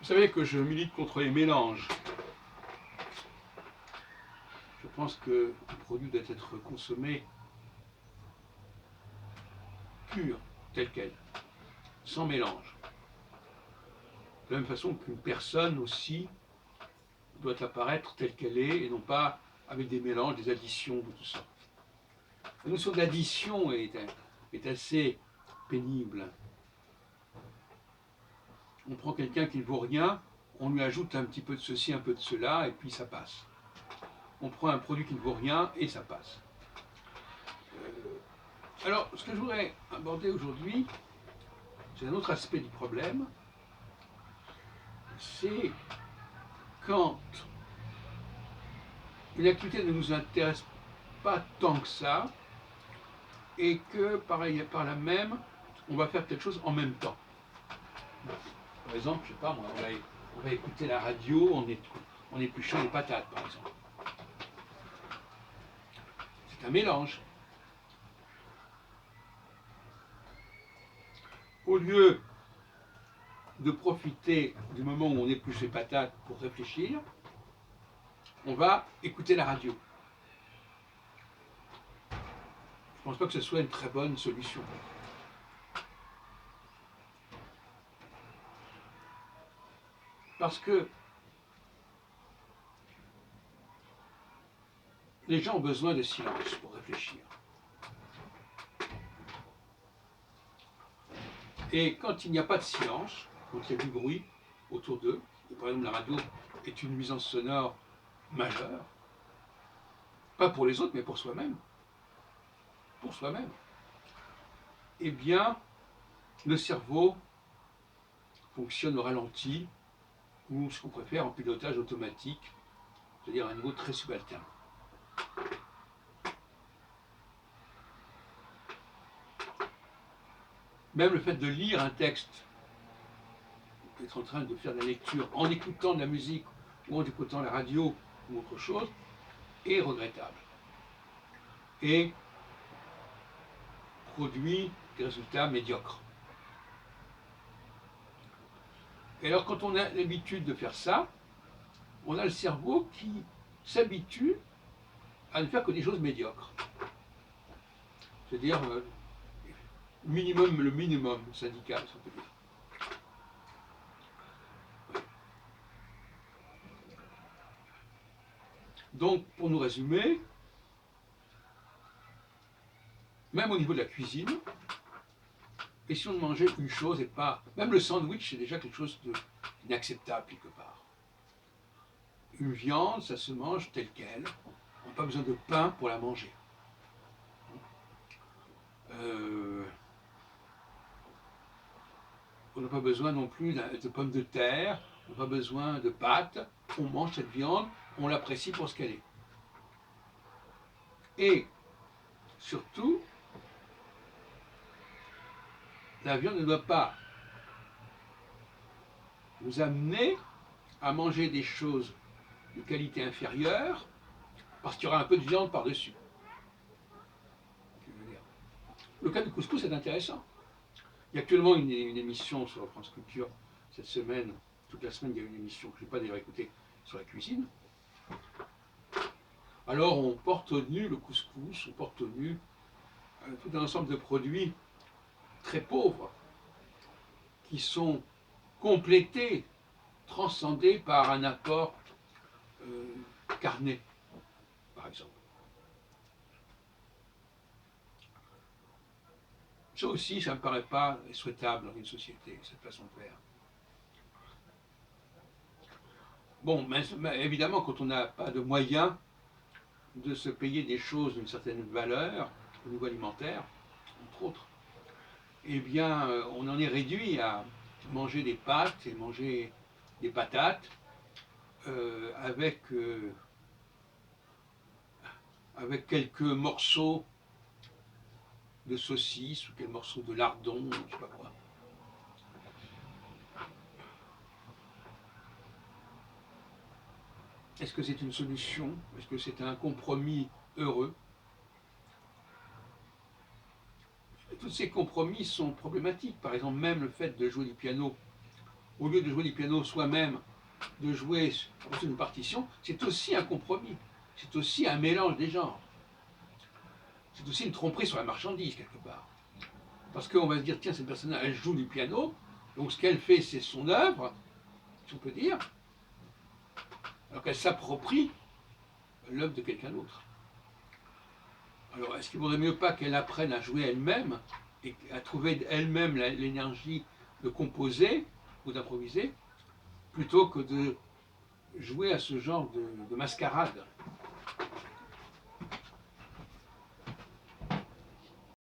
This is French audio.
Vous savez que je milite contre les mélanges. Je pense que le produit doit être consommé pur, tel quel, sans mélange. De la même façon qu'une personne aussi doit apparaître telle qu'elle est et non pas avec des mélanges, des additions, de tout ça. La notion d'addition est assez pénible. On prend quelqu'un qui ne vaut rien, on lui ajoute un petit peu de ceci, un peu de cela, et puis ça passe. On prend un produit qui ne vaut rien et ça passe. Alors, ce que je voudrais aborder aujourd'hui, c'est un autre aspect du problème, c'est quand une activité ne nous intéresse pas tant que ça, et que par là même, on va faire quelque chose en même temps. Par exemple, je sais pas moi, on va écouter la radio en épluchant les patates, par exemple. C'est un mélange. Au lieu de profiter du moment où on épluche les patates pour réfléchir, on va écouter la radio. Je ne pense pas que ce soit une très bonne solution. Parce que les gens ont besoin de silence pour réfléchir. Et quand il n'y a pas de silence, quand il y a du bruit autour d'eux, et par exemple la radio est une nuisance sonore majeure, pas pour les autres, mais pour soi-même, eh bien, le cerveau fonctionne au ralenti, ou ce qu'on préfère en pilotage automatique, c'est-à-dire à un niveau très subalterne. Même le fait de lire un texte, d'être en train de faire de la lecture en écoutant de la musique ou en écoutant la radio ou autre chose, est regrettable. Et produit des résultats médiocres. Et alors quand on a l'habitude de faire ça, on a le cerveau qui s'habitue à ne faire que des choses médiocres. C'est-à-dire le minimum syndical, si on peut dire. Donc, pour nous résumer, même au niveau de la cuisine, essayons de manger une chose et pas... Même le sandwich, c'est déjà quelque chose d'inacceptable quelque part. Une viande, ça se mange telle qu'elle. On n'a pas besoin de pain pour la manger. On n'a pas besoin non plus de pommes de terre, on n'a pas besoin de pâtes. On mange cette viande, on l'apprécie pour ce qu'elle est. Et surtout, la viande ne doit pas nous amener à manger des choses de qualité inférieure parce qu'il y aura un peu de viande par-dessus. Le cas du couscous est intéressant. Il y a actuellement une émission sur France Culture cette semaine. Toute la semaine, il y a une émission que je n'ai pas d'ailleurs écoutée sur la cuisine. Alors on porte au nu le couscous, on porte au nu tout un ensemble de produits très pauvres qui sont complétés, transcendés par un apport carné, par exemple. Ça aussi, ça ne me paraît pas souhaitable dans une société, cette façon de faire. Bon, mais évidemment, quand on n'a pas de moyens de se payer des choses d'une certaine valeur au niveau alimentaire, entre autres, eh bien, on en est réduit à manger des pâtes et manger des patates avec quelques morceaux de saucisse ou quelques morceaux de lardon, je ne sais pas quoi. Est-ce que c'est une solution? Est-ce que c'est un compromis heureux? Tous ces compromis sont problématiques. Par exemple, même le fait de jouer du piano au lieu de jouer du piano soi-même, de jouer sur une partition, c'est aussi un compromis. C'est aussi un mélange des genres. C'est aussi une tromperie sur la marchandise, quelque part. Parce qu'on va se dire, tiens, cette personne-là, elle joue du piano, donc ce qu'elle fait, c'est son œuvre, si on peut dire, alors qu'elle s'approprie l'œuvre de quelqu'un d'autre. Alors, est-ce qu'il ne vaudrait mieux pas qu'elle apprenne à jouer elle-même et à trouver elle-même l'énergie de composer ou d'improviser, plutôt que de jouer à ce genre de mascarade?